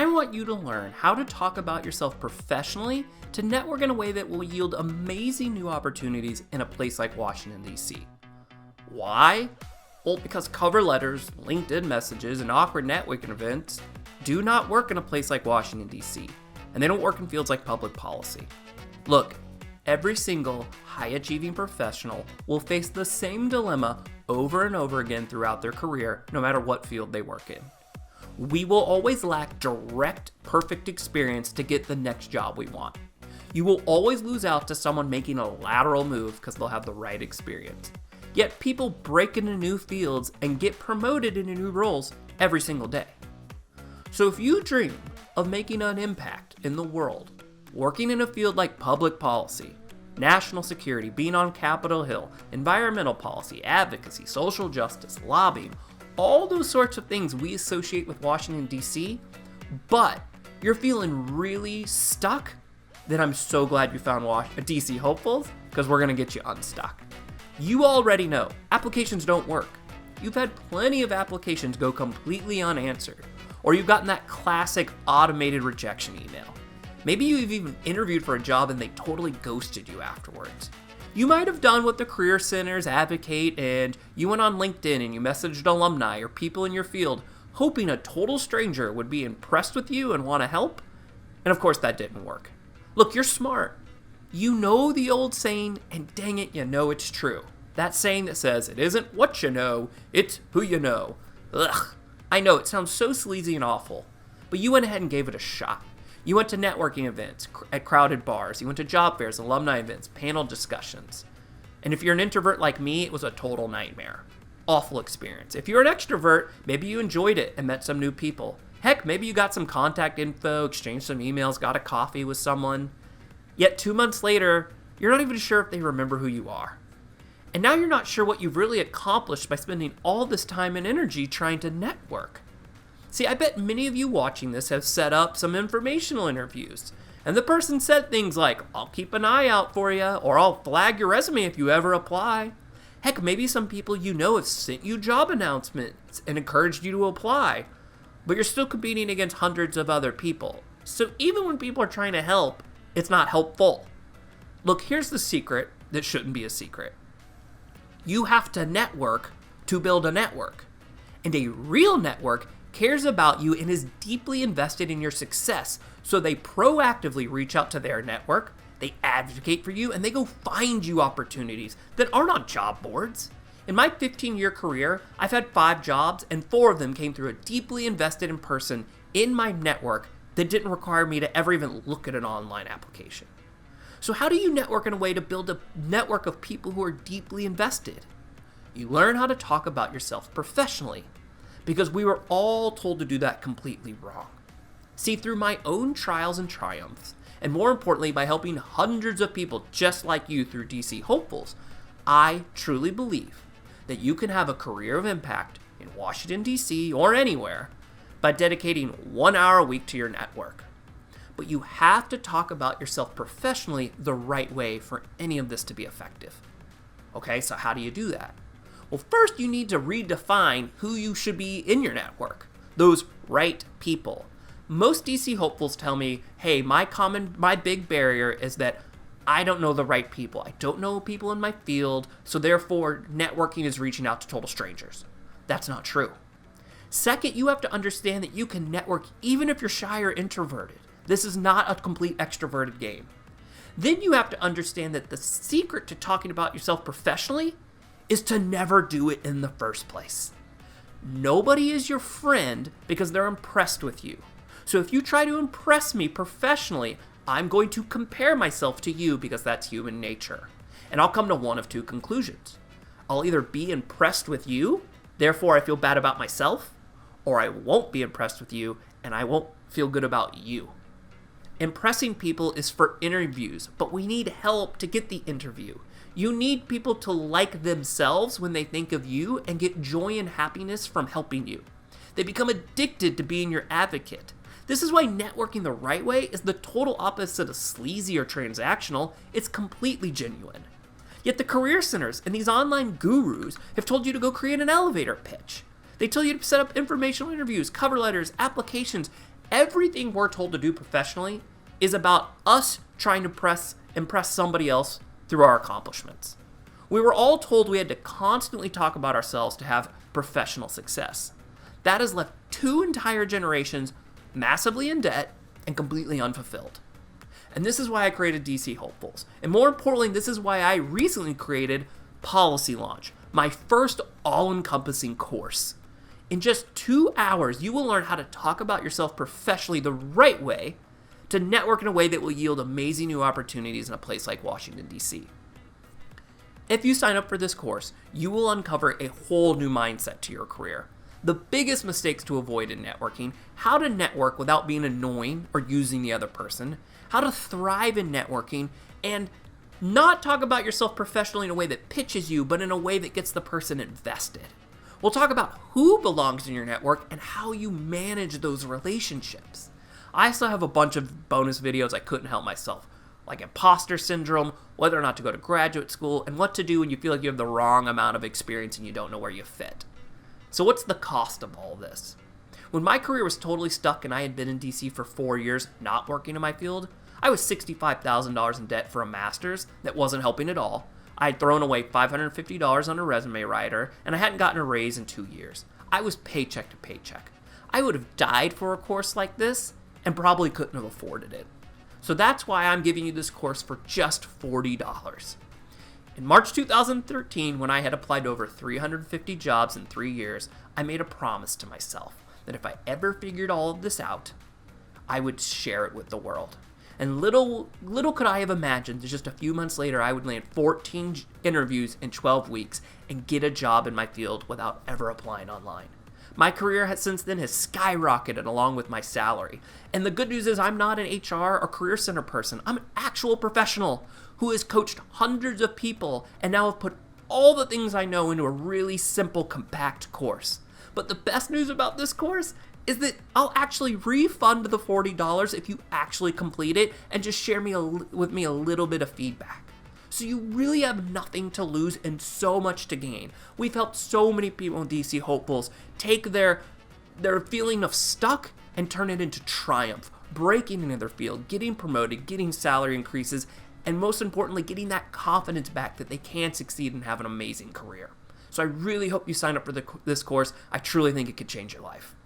I want you to learn how to talk about yourself professionally to network in a way that will yield amazing new opportunities in a place like Washington, D.C. Why? Well, because cover letters, LinkedIn messages, and awkward networking events do not work in a place like Washington, D.C., and they don't work in fields like public policy. Look, every single high-achieving professional will face the same dilemma over and over again throughout their career, no matter what field they work in. We will always lack direct, perfect experience to get the next job we want. You will always lose out to someone making a lateral move because they'll have the right experience. Yet people break into new fields and get promoted into new roles every single day. So if you dream of making an impact in the world, working in a field like public policy, national security, being on Capitol Hill, environmental policy, advocacy, social justice, lobbying, all those sorts of things we associate with Washington, D.C., but you're feeling really stuck, then I'm so glad you found DC Hopefuls, because we're going to get you unstuck. You already know, applications don't work. You've had plenty of applications go completely unanswered, or you've gotten that classic automated rejection email. Maybe you've even interviewed for a job and they totally ghosted you afterwards. You might have done what the career centers advocate and you went on LinkedIn and you messaged alumni or people in your field hoping a total stranger would be impressed with you and want to help. And of course that didn't work. Look, you're smart. You know the old saying, and dang it, you know it's true. That saying that says, it isn't what you know, it's who you know. Ugh, I know it sounds so sleazy and awful, but you went ahead and gave it a shot. You went to networking events at crowded bars. You went to job fairs, alumni events, panel discussions. And if you're an introvert like me, it was a total nightmare. Awful experience. If you're an extrovert, maybe you enjoyed it and met some new people. Heck, maybe you got some contact info, exchanged some emails, got a coffee with someone. Yet 2 months later, you're not even sure if they remember who you are. And now you're not sure what you've really accomplished by spending all this time and energy trying to network. See, I bet many of you watching this have set up some informational interviews, and the person said things like, I'll keep an eye out for you, or I'll flag your resume if you ever apply. Heck, maybe some people you know have sent you job announcements and encouraged you to apply, but you're still competing against hundreds of other people. So even when people are trying to help, it's not helpful. Look, here's the secret that shouldn't be a secret. You have to network to build a network, and a real network cares about you and is deeply invested in your success, so they proactively reach out to their network, they advocate for you, and they go find you opportunities that aren't on job boards. In my 15-year career, I've had 5 jobs, and 4 of them came through a deeply invested in person in my network that didn't require me to ever even look at an online application. So how do you network in a way to build a network of people who are deeply invested? You learn how to talk about yourself professionally, because we were all told to do that completely wrong. See, through my own trials and triumphs, and more importantly by helping hundreds of people just like you through DC Hopefuls, I truly believe that you can have a career of impact in Washington, D.C. or anywhere by dedicating 1 hour a week to your network. But you have to talk about yourself professionally the right way for any of this to be effective. Okay, so how do you do that? Well, first you need to redefine who you should be in your network. Those right people. Most DC Hopefuls tell me, hey, my big barrier is that I don't know the right people. I don't know people in my field, so therefore networking is reaching out to total strangers. That's not true. Second, you have to understand that you can network even if you're shy or introverted. This is not a complete extroverted game. Then you have to understand that the secret to talking about yourself professionally is to never do it in the first place. Nobody is your friend because they're impressed with you. So if you try to impress me professionally, I'm going to compare myself to you because that's human nature. And I'll come to one of 2 conclusions. I'll either be impressed with you, therefore I feel bad about myself, or I won't be impressed with you and I won't feel good about you. Impressing people is for interviews, but we need help to get the interview. You need people to like themselves when they think of you and get joy and happiness from helping you. They become addicted to being your advocate. This is why networking the right way is the total opposite of sleazy or transactional. It's completely genuine. Yet the career centers and these online gurus have told you to go create an elevator pitch. They tell you to set up informational interviews, cover letters, applications, Everything we're told to do professionally is about us trying to impress somebody else through our accomplishments. We were all told we had to constantly talk about ourselves to have professional success. That has left 2 entire generations massively in debt and completely unfulfilled. And this is why I created DC Hopefuls. And more importantly, this is why I recently created Policy Launch, my first all-encompassing course. In just 2 hours, you will learn how to talk about yourself professionally the right way to network in a way that will yield amazing new opportunities in a place like Washington, D.C. If you sign up for this course, you will uncover a whole new mindset to your career. The biggest mistakes to avoid in networking, how to network without being annoying or using the other person, how to thrive in networking, and not talk about yourself professionally in a way that pitches you, but in a way that gets the person invested. We'll talk about who belongs in your network and how you manage those relationships. I also have a bunch of bonus videos I couldn't help myself, like imposter syndrome, whether or not to go to graduate school, and what to do when you feel like you have the wrong amount of experience and you don't know where you fit. So what's the cost of all this? When my career was totally stuck and I had been in DC for 4 years not working in my field, I was $65,000 in debt for a master's that wasn't helping at all. I had thrown away $550 on a resume writer, and I hadn't gotten a raise in 2 years. I was paycheck to paycheck. I would have died for a course like this and probably couldn't have afforded it. So that's why I'm giving you this course for just $40. In March 2013, when I had applied to over 350 jobs in 3 years, I made a promise to myself that if I ever figured all of this out, I would share it with the world. And little could I have imagined that just a few months later, I would land 14 interviews in 12 weeks and get a job in my field without ever applying online. My career since then has skyrocketed along with my salary. And the good news is I'm not an HR or career center person. I'm an actual professional who has coached hundreds of people and now have put all the things I know into a really simple, compact course. But the best news about this course is that I'll actually refund the $40 if you actually complete it and just share with me a little bit of feedback. So you really have nothing to lose and so much to gain. We've helped so many people in DC Hopefuls take their feeling of stuck and turn it into triumph, breaking into their field, getting promoted, getting salary increases, and most importantly, getting that confidence back that they can succeed and have an amazing career. So I really hope you sign up for this course. I truly think it could change your life.